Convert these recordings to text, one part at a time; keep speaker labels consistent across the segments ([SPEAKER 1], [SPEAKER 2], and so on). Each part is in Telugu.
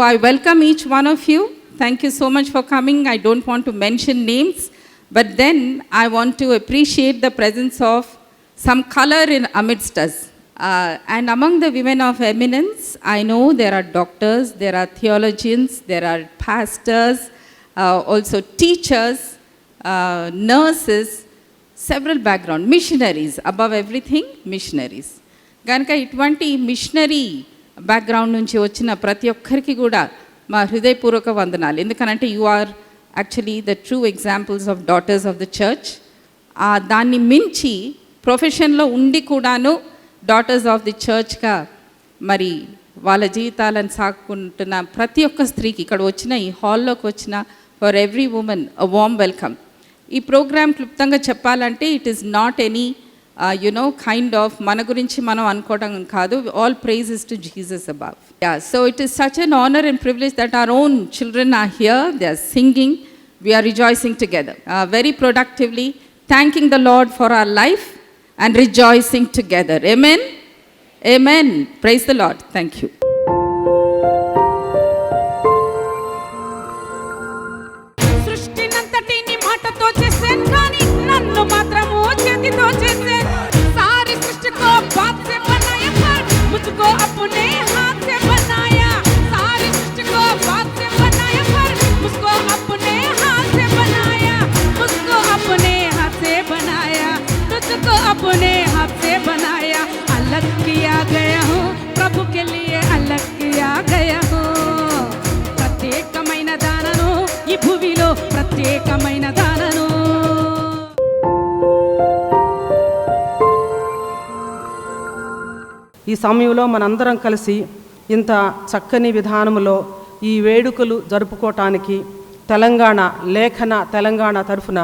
[SPEAKER 1] I welcome each one of you. Thank you so much for coming. I don't want to mention names, but then I want to appreciate the presence of some color in amidst us. And among the women of eminence, I know there are doctors, there are theologians, there are pastors, also teachers, nurses, several background, missionaries, above everything, missionaries. కనుక ఇటువంటి మిషనరీ బ్యాక్గ్రౌండ్ నుంచి వచ్చిన ప్రతి ఒక్కరికి కూడా మా హృదయపూర్వక వందనాలు. ఎందుకనంటే you are actually the true examples of daughters of the church. దాన్ని మించి ప్రొఫెషన్లో ఉండి కూడాను డాటర్స్ ఆఫ్ ది చర్చ్గా మరి వాళ్ళ జీవితాలను సాగుకుంటున్న ప్రతి ఒక్క స్త్రీకి ఇక్కడ వచ్చిన, ఈ హాల్లోకి వచ్చిన for every women a warm welcome. ఈ ప్రోగ్రామ్ క్లుప్తంగా చెప్పాలంటే it is not any kind of మన గురించి మనం అనుకోవడం కాదు. All praises to Jesus above. So it is such an honour and privilege that our own children are here, they are singing, we are rejoicing together very productively, thanking the Lord for our life and rejoicing together. Amen. Amen. Praise the Lord. Thank you.
[SPEAKER 2] సృష్టినంతటిని మాటతో చేసాను కానీ నన్ను మాత్రము చేతితో చేసాను. सारी सृष्टि को बात से बनाया पर मुझको अपने हाथ से बनाया. सारी सृष्टि को बात से बनाया पर मुझको अपने हाथ से बनाया. मुझको अपने हाथ से बनाया, तुझको अपने हाथ से बनाया. अलग किया गया हूँ प्रभु के लिए, अलग किया गया हूँ. ప్రత్యేకమైన దానను ఈ భూమిలో, ప్రత్యేకమైన దానను.
[SPEAKER 3] ఈ సమయంలో మనందరం కలిసి ఇంత చక్కని విధానంలో ఈ వేడుకలు జరుపుకోవటానికి తెలంగాణ తరఫున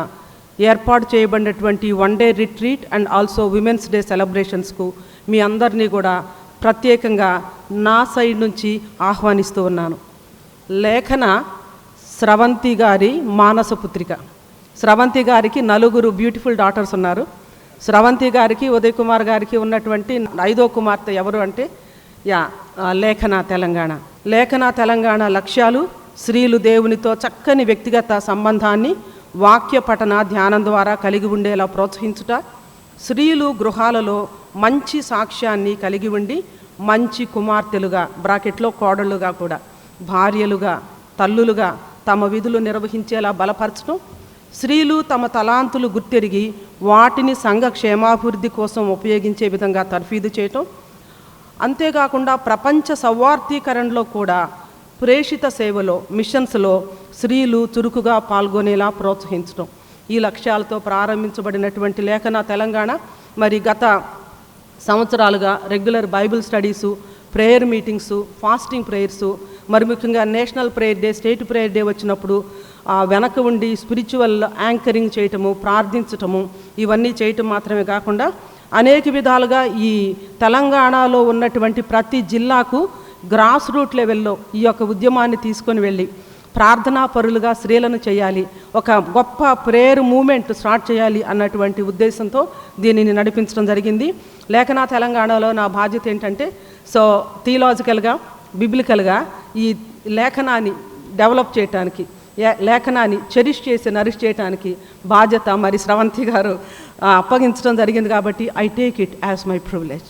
[SPEAKER 3] ఏర్పాటు చేయబడినటువంటి one day retreat and also women's day సెలబ్రేషన్స్కు మీ అందరినీ కూడా ప్రత్యేకంగా నా సైడ్ నుంచి ఆహ్వానిస్తూ ఉన్నాను. లేఖన స్రవంతి గారి మానసపుత్రిక. స్రవంతి గారికి 4 బ్యూటిఫుల్ డాటర్స్ ఉన్నారు. స్రవంతి గారికి, ఉదయ్ కుమార్ గారికి ఉన్నటువంటి 5వ కుమార్తె ఎవరు అంటే లేఖన తెలంగాణ లక్ష్యాలు స్త్రీలు దేవునితో చక్కని వ్యక్తిగత సంబంధాన్ని వాక్య పఠన ధ్యానం ద్వారా కలిగి ఉండేలా ప్రోత్సహించుట, స్త్రీలు గృహాలలో మంచి సాక్ష్యాన్ని కలిగి ఉండి మంచి కుమార్తెలుగా, బ్రాకెట్లో కోడళ్ళుగా కూడా, భార్యలుగా, తల్లులుగా తమ విధులు నిర్వహించేలా బలపరచడం, స్త్రీలు తమ తలాంతులు గుర్తెరిగి వాటిని సంఘ క్షేమాభివృద్ధి కోసం ఉపయోగించే విధంగా తర్ఫీదు చేయటం, అంతేకాకుండా ప్రపంచ సౌవార్థీకరణలో కూడా ప్రేషిత సేవలో, మిషన్స్లో స్త్రీలు చురుకుగా పాల్గొనేలా ప్రోత్సహించడం. ఈ లక్ష్యాలతో ప్రారంభించబడినటువంటి లేఖన తెలంగాణ మరి గత సంవత్సరాలుగా regular Bible studies, prayer meetings, fasting prayers, మరి ముఖ్యంగా national prayer day, state prayer day వచ్చినప్పుడు వెనక ఉండి స్పిరిచువల్ యాంకరింగ్ చేయటము, ప్రార్థించటము, ఇవన్నీ చేయటం మాత్రమే కాకుండా అనేక విధాలుగా ఈ తెలంగాణలో ఉన్నటువంటి ప్రతి జిల్లాకు గ్రాస్ రూట్ లెవెల్లో ఈ యొక్క ఉద్యమాన్ని తీసుకొని వెళ్ళి ప్రార్థనా పరులుగా స్త్రీలను చేయాలి, ఒక గొప్ప ప్రేయర్ మూమెంట్ స్టార్ట్ చేయాలి అన్నటువంటి ఉద్దేశంతో దీనిని నడిపించడం జరిగింది. లేఖన తెలంగాణలో నా బాధ్యత ఏంటంటే థియలాజికల్గా, బిబ్లికల్గా ఈ లేఖనాన్ని డెవలప్ చేయడానికి, లేఖనాన్ని చెరిష్ చేసి నరిష్ చేయడానికి బాధ్యత మరి స్రవంతి గారు అప్పగించడం జరిగింది. కాబట్టి I take it as my privilege.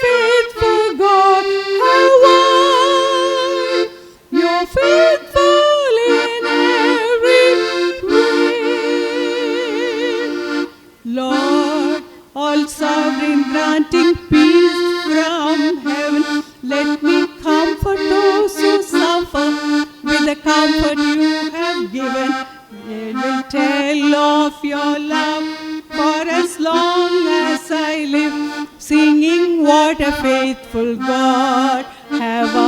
[SPEAKER 2] faithful God have I. You're faithful in every way. Lord, all sovereign, granting peace from heaven, let me comfort those who suffer with the comfort you have given. They will tell of your love for as long as I live, singing, what a faithful God have I.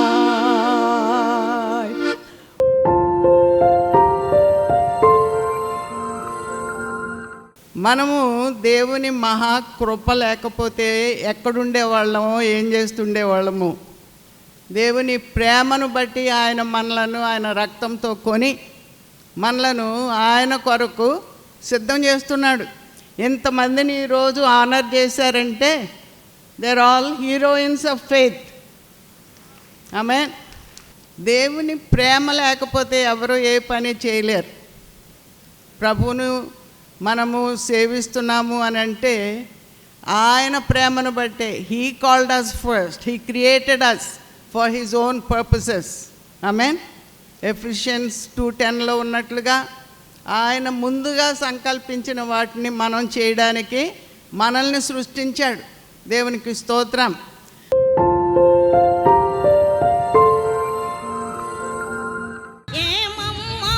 [SPEAKER 4] మనము దేవుని మహాకృప లేకపోతే ఎక్కడుండేవాళ్ళము, ఏం చేస్తుండేవాళ్ళము. దేవుని ప్రేమను బట్టి ఆయన మనలను ఆయన రక్తంతో కొని మనలను ఆయన కొరకు సిద్ధం చేస్తున్నాడు. ఎంతమందిని ఈరోజు ఆనర్ చేశారంటే they're all heroines of faith. Amen. దేవుని ప్రేమ లేకపోతే ఎవరు ఏ పని చేయలేరు. ప్రభువును మనము సేవిస్తున్నాము అని అంటే ఆయన ప్రేమను బట్టే. He called us first, he created us for his own purposes. Amen. Ephesians 2:10లో ఉన్నట్లుగా ఆయన ముందుగా సంకల్పించిన వాటిని మనం చేయడానికి మనల్ని సృష్టించాడు. దేవునికి స్తోత్రం.
[SPEAKER 5] ఏమనుకున్నాం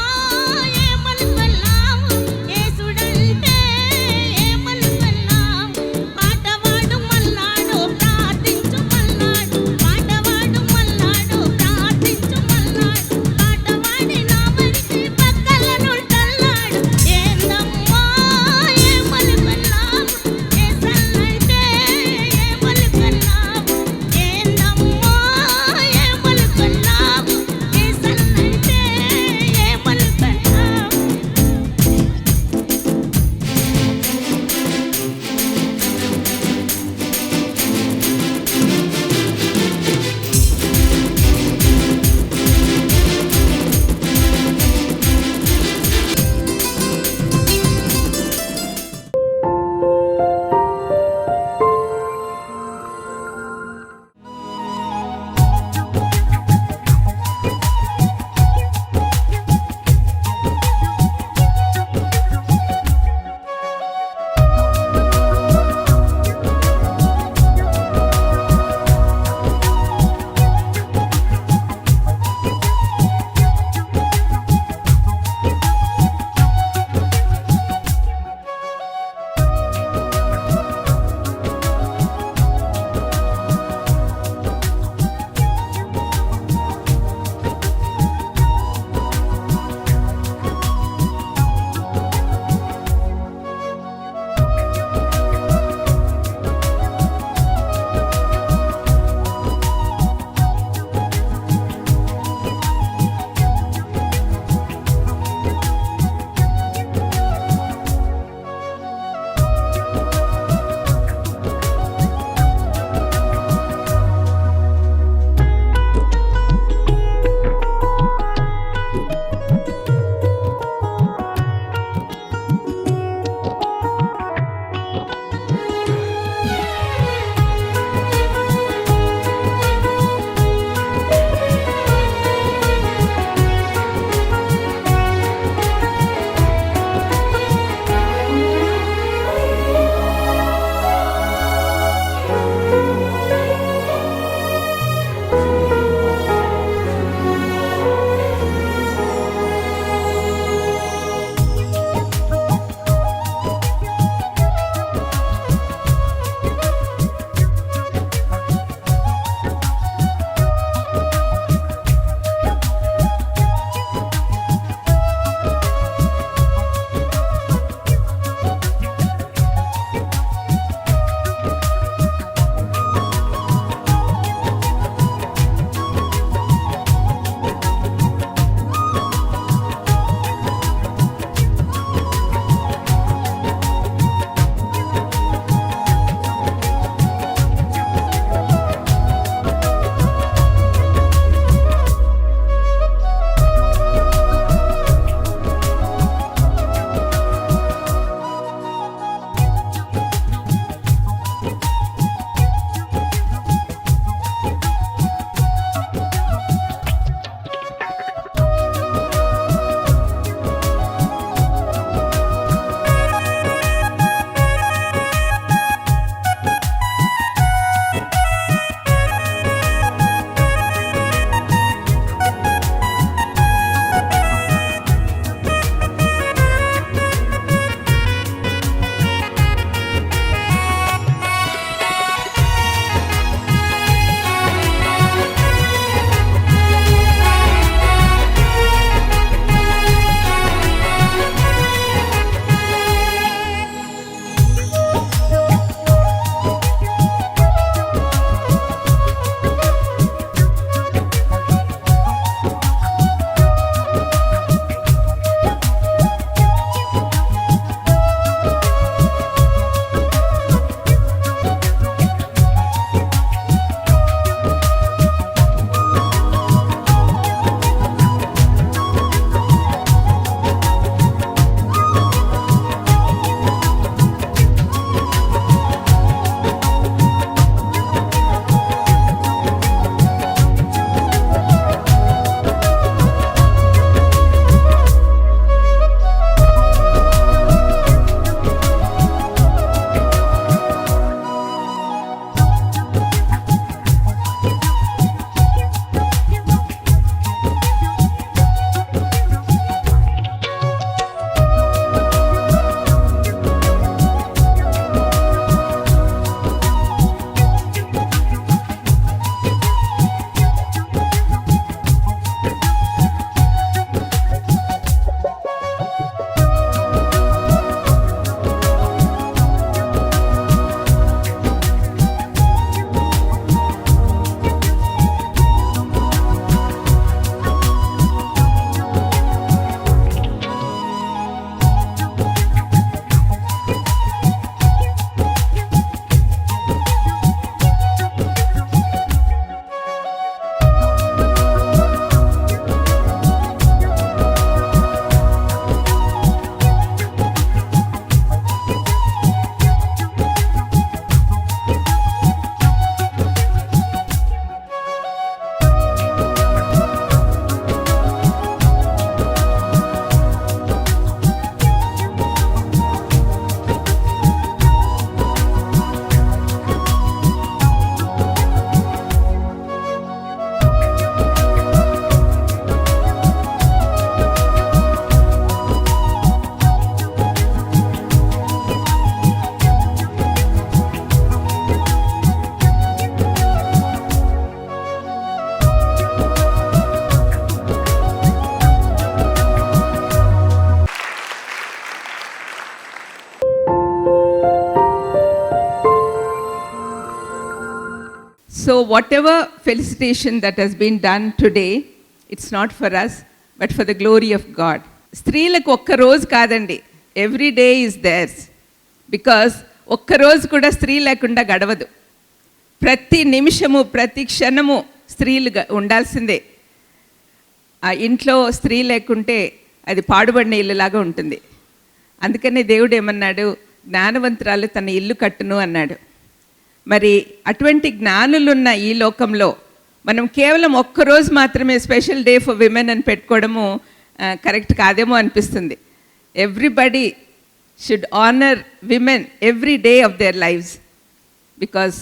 [SPEAKER 5] So whatever felicitation that has been done today, it's not for us, but for the glory of God. స్త్రీలకు ఒక్క రోజు కాదండి, every day is there's. Because ఒక్కరోజు కూడా స్త్రీ లేకుండా గడవదు. ప్రతి నిమిషము ప్రతి క్షణము స్త్రీలు ఉండాల్సిందే. ఆ ఇంట్లో స్త్రీ లేకుంటే అది పాడుబడిన ఇల్లులాగా ఉంటుంది. అందుకని దేవుడు ఏమన్నాడు, జ్ఞానవంతురాలు తన ఇల్లు కట్టును అన్నాడు. మరి అటువంటి జ్ఞానులున్న ఈ లోకంలో మనం కేవలం ఒక్కరోజు మాత్రమే స్పెషల్ డే ఫర్ విమెన్ అని పెట్టుకోవడము కరెక్ట్ కాదేమో అనిపిస్తుంది. Everybody should honour women every day of their lifes, because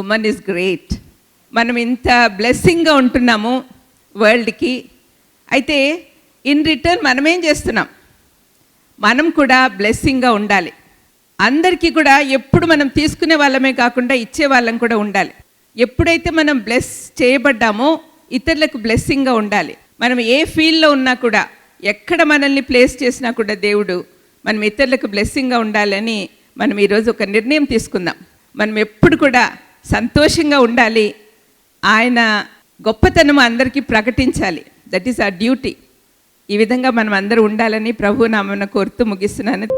[SPEAKER 5] women is great. మనం ఇంత బ్లెస్సింగ్గా ఉంటున్నాము వరల్డ్కి. అయితే ఇన్ రిటర్న్ మనం ఏం చేస్తున్నాం? మనం కూడా బ్లెస్సింగ్గా ఉండాలి. అందరికీ కూడా ఎప్పుడు మనం తీసుకునే వాళ్ళమే కాకుండా ఇచ్చే వాళ్ళం కూడా ఉండాలి. ఎప్పుడైతే మనం బ్లెస్ చేయబడ్డామో ఇతరులకు బ్లెస్సింగ్గా ఉండాలి. మనం ఏ ఫీల్డ్లో ఉన్నా కూడా, ఎక్కడ మనల్ని ప్లేస్ చేసినా కూడా దేవుడు మనం ఇతరులకు బ్లెస్సింగ్గా ఉండాలని మనం ఈరోజు ఒక నిర్ణయం తీసుకుందాం. మనం ఎప్పుడు కూడా సంతోషంగా ఉండాలి. ఆయన గొప్పతనం అందరికీ ప్రకటించాలి. That is our duty. ఈ విధంగా మనం అందరూ ఉండాలని ప్రభు నామమున కోరుతూ ముగిస్తున్నాను.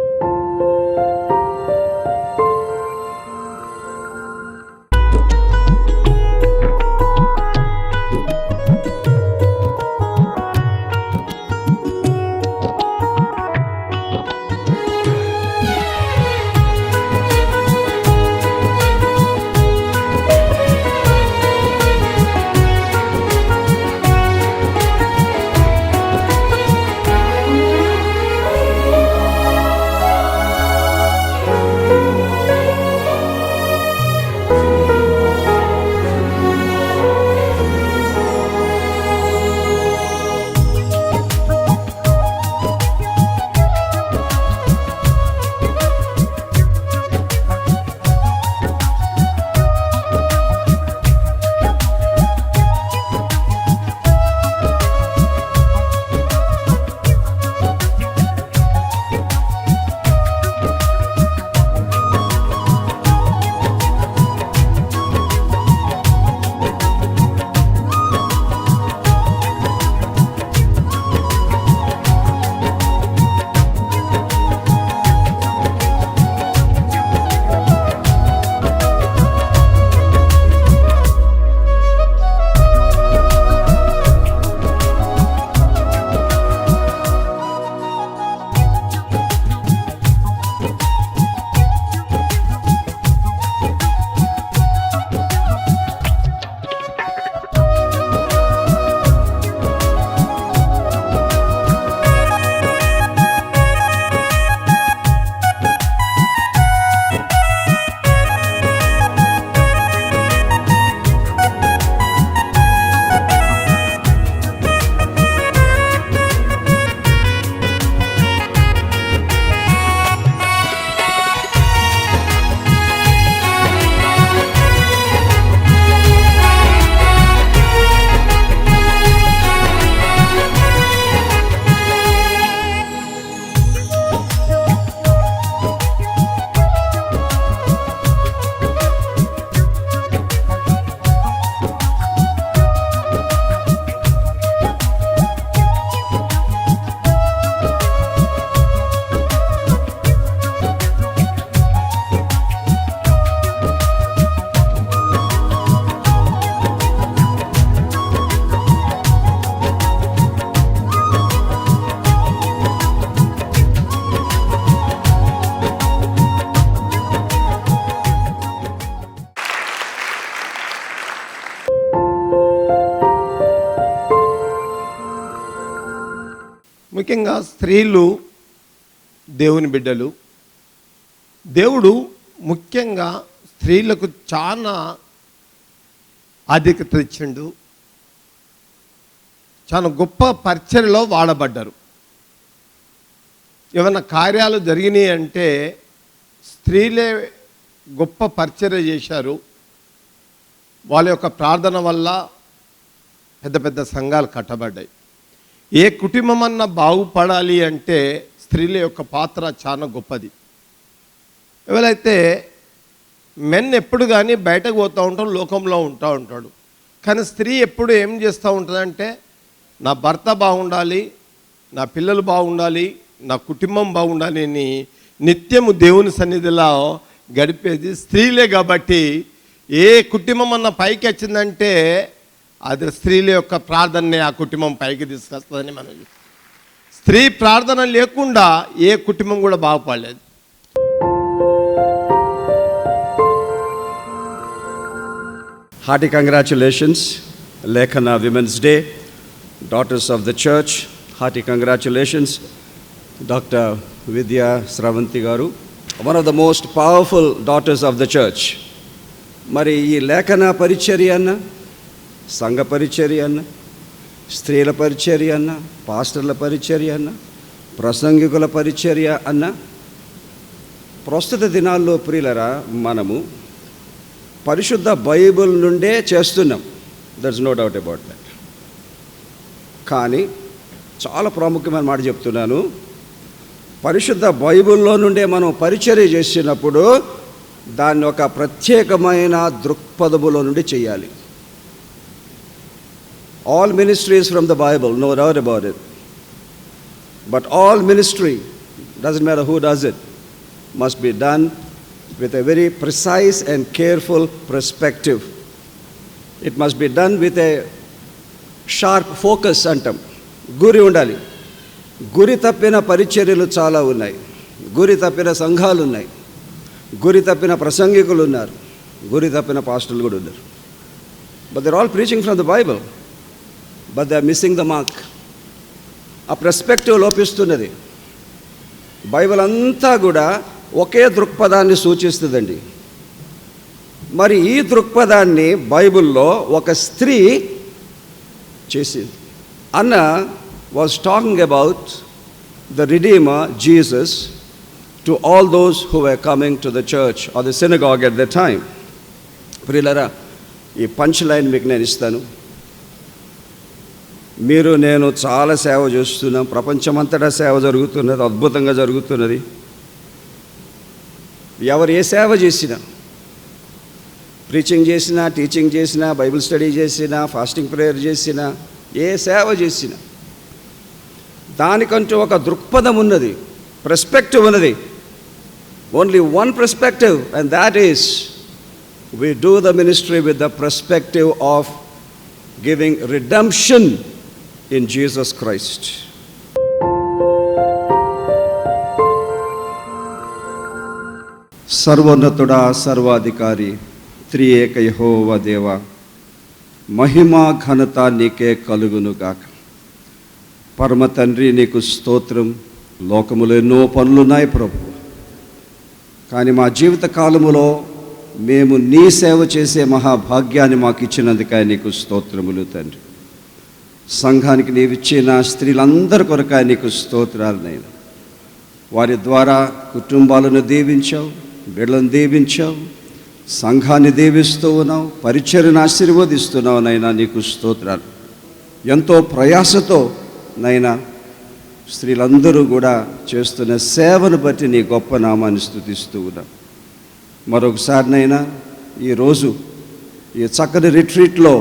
[SPEAKER 6] ముఖ్యంగా స్త్రీలు దేవుని బిడ్డలు. దేవుడు ముఖ్యంగా స్త్రీలకు చాలా ఆధిక్యత ఇచ్చిండు. చాలా గొప్ప పరిచర్యలో వాడబడ్డారు. ఏమైనా కార్యాలు జరిగినాయి అంటే స్త్రీలే గొప్ప పరిచర్య చేశారు. వాళ్ళ యొక్క ప్రార్థన వల్ల పెద్ద పెద్ద సంఘాలు కట్టబడ్డాయి. ఏ కుటుంబం అన్నా బాగుపడాలి అంటే స్త్రీల యొక్క పాత్ర చాలా గొప్పది. ఎవరైతే మెన్ ఎప్పుడు కానీ బయటకు పోతూ ఉంటాడు, లోకంలో ఉంటూ ఉంటాడు. కానీ స్త్రీ ఎప్పుడు ఏం చేస్తూ ఉంటుందంటే నా భర్త బాగుండాలి, నా పిల్లలు బాగుండాలి, నా కుటుంబం బాగుండాలి అని నిత్యము దేవుని సన్నిధిలో గడిపేది స్త్రీలే. కాబట్టి ఏ కుటుంబం అన్న పైకి వచ్చిందంటే అది స్త్రీల యొక్క ప్రార్థననే ఆ కుటుంబం పైకి తీసుకొస్తుందని మనం స్త్రీ ప్రార్థన లేకుండా ఏ కుటుంబం కూడా బాగుపడలేదు.
[SPEAKER 7] Hearty congratulations, Lekhana Women's Day, Daughters of the Church. Hearty congratulations, Dr. Vidya Sravanti Garu, one of the most powerful daughters of the church. మరి ఈ లేఖన పరిచర్య అన్న, సంఘ పరిచర్య అన్న, స్త్రీల పరిచర్య అన్న, పాస్టర్ల పరిచర్య అన్న, ప్రసంగికుల పరిచర్య అన్న, ప్రస్తుత దినాల్లో ప్రియులరా మనము పరిశుద్ధ బైబిల్ నుండే చేస్తున్నాం. That's no doubt about that. కానీ చాలా ప్రాముఖ్యమైన మాట చెప్తున్నాను, పరిశుద్ధ బైబిల్లో నుండే మనం పరిచర్య చేసినప్పుడు దాన్ని ఒక ప్రత్యేకమైన దృక్పథములో నుండి చేయాలి. All ministries from the Bible, no doubt about it. But all ministry, doesn't matter who does it, must be done with a very precise and careful perspective. It must be done with a sharp focus antam. గురి ఉండాలి. గురి తప్పిన పరిచర్యలు చాలా ఉన్నాయి, గురి తప్పిన సంఘాలు ఉన్నాయి, గురి తప్పిన ప్రసంగికులు ఉన్నారు, గురి తప్పిన పాస్టర్లు కూడా ఉన్నారు. But they are all preaching from the Bible, but they are missing the mark. ఆ పర్స్పెక్టివ్ లోపిస్తున్నది. బైబిల్ అంతా కూడా ఒకే దృక్పథాన్ని సూచిస్తుందండి. మరి ఈ దృక్పథాన్ని బైబిల్లో ఒక స్త్రీ చేసింది. Anna was talking about the redeemer Jesus to all those who were coming to the church or the synagogue at the time. ప్రియులరా, ఈ పంచ్ లైన్ మీకు నేను ఇస్తాను. మీరు నేను చాలా సేవ చేస్తున్నాం, ప్రపంచమంతటా సేవ జరుగుతున్నది, అద్భుతంగా జరుగుతున్నది. ఎవరు ఏ సేవ చేసినా, ప్రీచింగ్ చేసినా, టీచింగ్ చేసినా, బైబిల్ స్టడీ చేసినా, ఫాస్టింగ్ ప్రేయర్ చేసినా, ఏ సేవ చేసినా దానికంటూ ఒక దృక్పథం ఉన్నది, పర్స్పెక్టివ్ ఉన్నది. Only one perspective, and that is we do the ministry with the perspective of giving redemption in Jesus Christ. సర్వోన్నతుడా, సర్వాధికారి, త్రియేక యెహోవా దేవ, మహిమా ఘనత నీకే కలుగునుగాక. పరమ తండ్రి, నీకు స్తోత్రం. లోకములో ఎన్నో పనులున్నాయి ప్రభు, కానీ మా జీవిత కాలములో మేము నీ సేవ చేసే మహాభాగ్యాన్ని మాకు ఇచ్చినందుకై నీకు స్తోత్రములు తండ్రి. సంఘానికి నీవిచ్చిన స్త్రీలందరి కొరకాయ నీకు స్తోత్రాలు నైనా. వారి ద్వారా కుటుంబాలను దీవించావు, బిడ్డలను దీవించావు, సంఘాన్ని దీవిస్తూ ఉన్నావు, పరిచర్యను ఆశీర్వదిస్తున్నావు నైనా. నీకు స్తోత్రాలు. ఎంతో ప్రయాసతో నైనా స్త్రీలందరూ కూడా చేస్తున్న సేవను బట్టి నీ గొప్ప నామాన్ని స్తుతిస్తూ ఉన్నాం. మరొకసారినైనా ఈరోజు ఈ చక్కని రిట్రీట్లో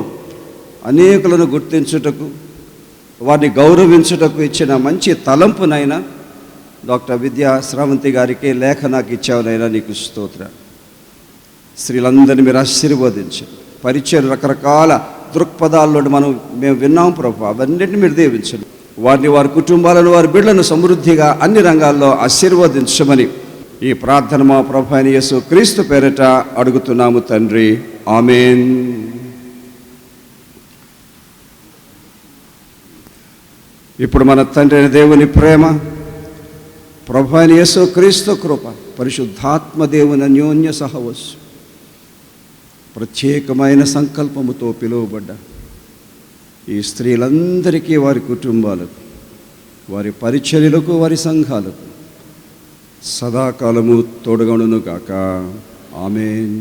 [SPEAKER 7] అనేకులను గుర్తించుటకు, వారిని గౌరవించుటకు ఇచ్చిన మంచి తలంపునైనా డాక్టర్ విద్యా స్రవంతి గారికి లేఖనాకి ఇచ్చావునైనా నీకు స్తోత్ర. స్త్రీలందరినీ మీరు ఆశీర్వదించి పరిచయం రకరకాల దృక్పథాల్లో మేము విన్నాం ప్రభు, అవన్నిటిని మీరు దీవించండి. వారిని, వారి కుటుంబాలను, వారి బిడ్డలను సమృద్ధిగా అన్ని రంగాల్లో ఆశీర్వదించమని ఈ ప్రార్థన మా ప్రభు అయిన యేసు క్రీస్తు పేరిట అడుగుతున్నాము తండ్రి. ఆమేన్. ఇప్పుడు మన తండ్రి అయిన దేవుని ప్రేమ, ప్రభు అయిన యేసు క్రీస్తు కృప, పరిశుద్ధాత్మ దేవుని అన్యోన్య సహవాసం, ప్రత్యేకమైన సంకల్పముతో పిలువబడ్డ ఈ స్త్రీలందరికీ, వారి కుటుంబాలకు, వారి పరిచర్యలకు, వారి సంఘాలకు సదాకాలము తోడుగొనుగాక. ఆమేన్.